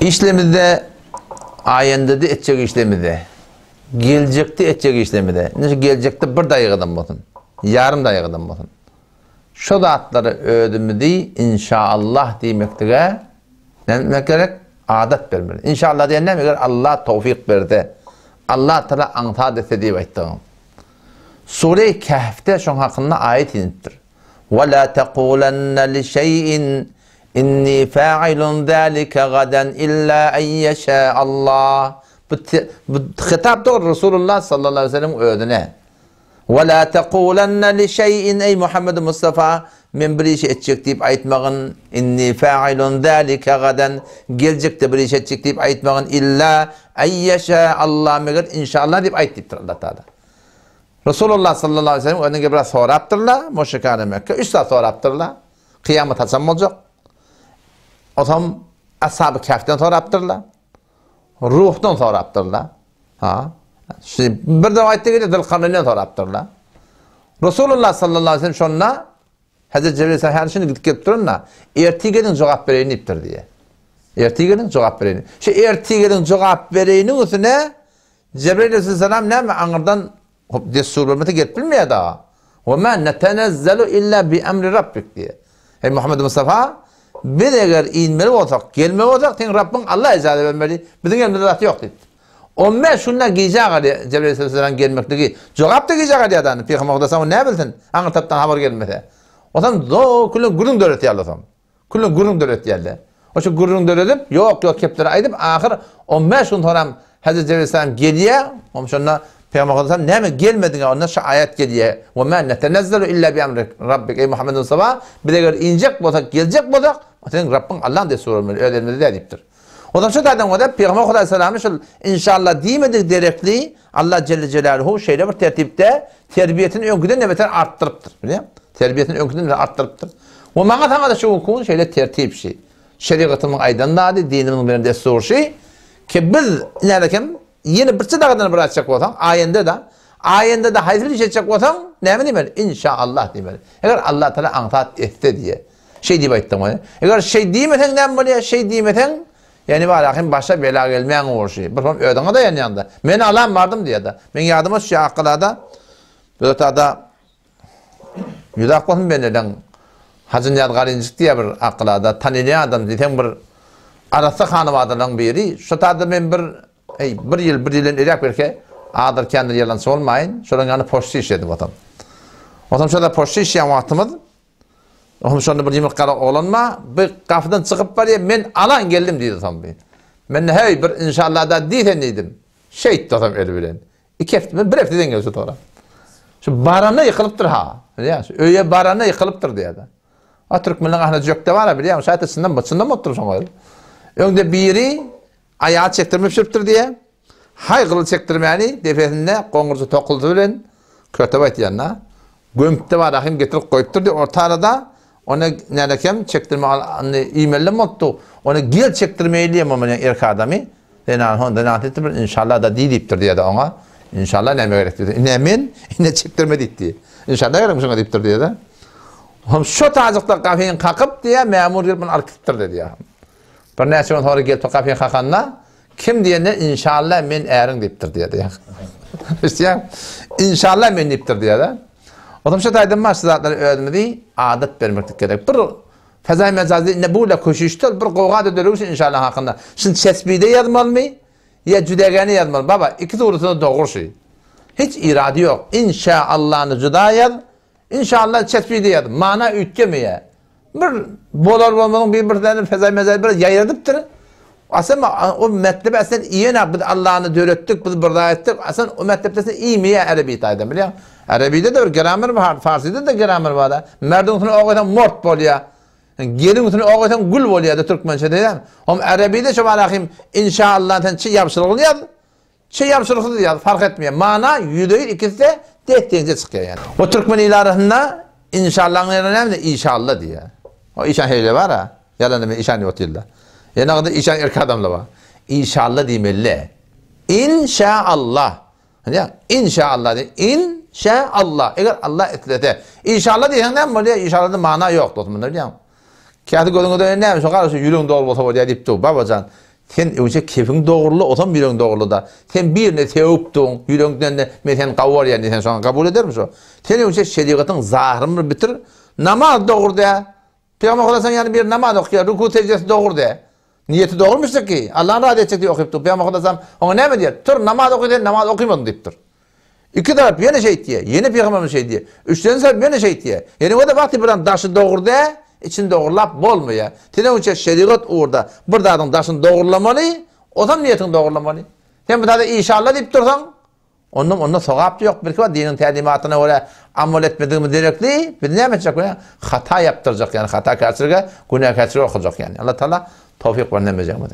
İşlemizde ayında da etçek işlemizde. Gelecekte etçek işlemizde. Neyse gelecekte bir dayıgıdan bolsun. Yarım dayıgıdan bolsun. Şu zatları ödümüzü inşallah demektige ne demek gerek? Adet vermeli. İnşallah diyen ne demek? Allah tevfik verdi. Allah Teala antar dese deyip aytdı. Sure-i Kehf'te şun hakkında ayet inittir. وَلَا تَقُولَنَّ لِشَيْءٍ İnni fa'ilun zalika gadan illa en yasha Allah. Bu hitap da Resulullah sallallahu aleyhi ve sellem ödüne. Ve la tequlanna li şey'in ey Muhammed Mustafa men bir iş etcek deyip aytmagın inni fa'ilun zalika gadan gelecekte bir iş etcek deyip aytmagın illa en yasha Allah meger inşallah deyip ayttıptır Allah Teala. Resulullah sallallahu aleyhi ve sellem önüne biraz soraptırlar. Müşrikâne Mekke 3 saat soraptırlar. Kıyamet hasan olacak. O zaman Ashab-ı Kehf'ten soraptırlar. Ruhtan soraptırlar. Ha. Şimdi bir de ayette geliyor Zilkarneyn'den soraptırlar. Resulullah sallallahu aleyhi ve sellem şonuna Hazreti Cebrail sen her şeyini gidip gelip durunla ertigenin cevap vereyini iptir diye. Ertigenin cevap vereyini. Şu ertigenin cevap vereyinin üstüne Cebrail aleyhisselam ne mi anırdan destur hürmeti gelip bilmiyor daha. وَمَا نَتَنَزَّلُ illa bi emri rabbik diye. Ey Muhammed Mustafa biz eğer inmeli olsak, gelmeli olsak, sen Rabbin Allah icazet vermeli. Bizim elimizde zaten yok dedi. Ondan şunla giyecek hadi Cebrail aleyhisselam gelmekteki. Cevap da giyecek hadi adamın. Peygamber odasına ne bilsin? Anlataptan haber gelmedi. O zaman kulun gurun döret yerli o zaman. Kulun gurun döret yerli. O şu gurun döretip yok kepleri aydıp ahir 15 gün sonra Hazreti Cebrail aleyhisselam geliyor. Onun şunla Peygamber odasına ne mi gelmedi? Ondan şu ayet geliyor. وَمَا نَتَنَزَّلُ illa bi emri rabbik. Ey Muhammed Mustafa bir eğer inecek olsak, gelecek olsak senin Rabbin Allah'ın destur olmalı. Ödelimde de ediptir. O zaman şu kadar o da Peygamber aleyhisselam'ın inşallah diyemedik direktliği Allah Celle Celaluhu şeyle bir tertipte terbiyetin önküden ne beter arttırıptır. Biliyor musun? Terbiyetin önküden ne arttırıptır. O mana sana da şu hukukun şeyle tertip şey. Şeriatımın aydınlığı, dinimin bir destur şey. Ki biz neredekim yeni bir çıdağından bırakacak olsan ayında da hayır bir şey edecek olsan ne mi demeli? İnşallah demeli. Eğer Allah Teala antat etse diye. Şey diye ayıttım onu. Eğer şey diyemesen ne böyle şey diyemesen yani var başa bela gelmeyen o şey. Bir ödene de yanında. Men alan vardım diye de. Men yardıma şu akılada böyle da yüzak olsun beneden Hacı Yadgarincik diye bir akılada tanıyan adam diyeten bir arası hanım adının biri. Şu tadı men bir yılın irak verke adır kendi yalan olmayın. Şuran yani poştu işledim o zaman. O zaman şurada poştu işleyen vaktimiz onun şunda bir yumurtkalı olanma bir kapıdan çıkıp var ya men alan geldim dedi tam bir. Men hey bir inşallah da diyten dedim. Şey tutam öyle bilen. İki hafta bir haftadan geldi sonra. Şu barana yıkılıptır ha. Ya öyle barana yıkılıptır diye de. O Türkmenlerin ahına jökte var ya biliyor musun? Şayet başından mı oturur sonra? Önde biri ayağı çektirmep sürptür diye. Haygılı çektirmeyeni defesinde kongursu tokuldu bilen kötü bayt yanına. Gömükte var ahim getirip koyuptur diye orta arada ona nerekem çektirme e-mail'le motto. Ona gel çektirmeyliyim ama erkek adamı. Denan honda natittir inşallah da deyiptir diye de ona. İnşallah ne gerek dedi. Nemin ne çektirme ditti. İnşallah gerekmiş ona deyiptir diye de. Hem şu tacıkta kafein kakıp diye memur gelip arkıptır dedi ya. Bir neyse sonra gelip kafein kakanla kim diyene inşallah men erin deyiptir diye de. İşte inşallah men deyiptir diye de. O zaman şu taydınmaz zatları öğrenmedi, adet vermektik gerek. Bir fezai mecazi ne böyle koşuştu, bir kovga da dönüşü inşallah hakkında. Şimdi tesbihde yazmalı mı? Ya cüdegani yazmalı. Baba iki doğrusunda doğru şey. Hiç irade yok. İnşallah'ını cüda yaz, inşallah tesbihde yaz. Mana ütgemeye. Bir bolar olmanın bir tane fezai mecazi bir yayırdıptır. Aslında o mektebe aslında iyi ne? Biz Allah'ını öğrettik, biz burada ettik. Aslında o mektepte iyi mi ya Arabi taydan biliyor musun? Arabi'de de bir gramer var, Farsi'de de gramer var da. Merdun üstüne oğuytan mort boluyor. Gelin üstüne oğuytan gül boluyor da Türkmençe değil mi? Ama Arabi'de şu balakim inşallah'tan çi yapışırıklı yaz. Çi yapışırıklı yaz, fark etmiyor. Mana yüdeyi ikisi de dettiğince çıkıyor yani. O Türkmen ilarında inşallah'ın yerine inşallah diye. O işan heyle var ha. Yalan deme işan yok değil de. Yani ne kadar işan erkek adamla var. İnşallah diyemeli. İnşallah. Ya inşallah de İnşallah. Eğer Allah etlete. İnşallah diyen ne mi? İnşallah'da mana yok dostum. Ne biliyor musun? Kağıdı gözünü de ne mi? Sokarsa yürüyün doğru olsa diye deyip dur. Babacan. Sen önce kefin doğrulu, otan yüreğin doğrulu da. Sen birine tevuptun, yüreğinden de mesela kavvar yani sen sonra kabul eder misin? Sen önce şeriatın zahırını bitir. Namaz doğru de. Peygamber olarsan yani bir namaz okuyor, ruku secdesi doğru de. Niyeti doğrumuştur ki. Allah'ın razı edecek diye okuyup dur. Peygamber olarsan ona ne mi diyor? Dur namaz okuyor, namaz okuyamadın deyip dur. İki taraf yine şey diye, yeni peygamberin şey diye. Üçten taraf yine şey diye. Yani o da vakti bir daşı doğru de, için doğrulap bolmuyor. Tene önce şeriat orada. Bir dağın daşını doğrulamalı, o zaman niyetin doğrulamalı. Sen bir daha inşallah deyip dursan, onunla sokap yok. Bir kere dinin tedimatına öyle amel etmediğimi direktli, bir ne yapacak? Hata yaptıracak yani. Hata karşılığı, günah karşılığı okuyacak yani. Allah Teala tevfik vermeyecek mi?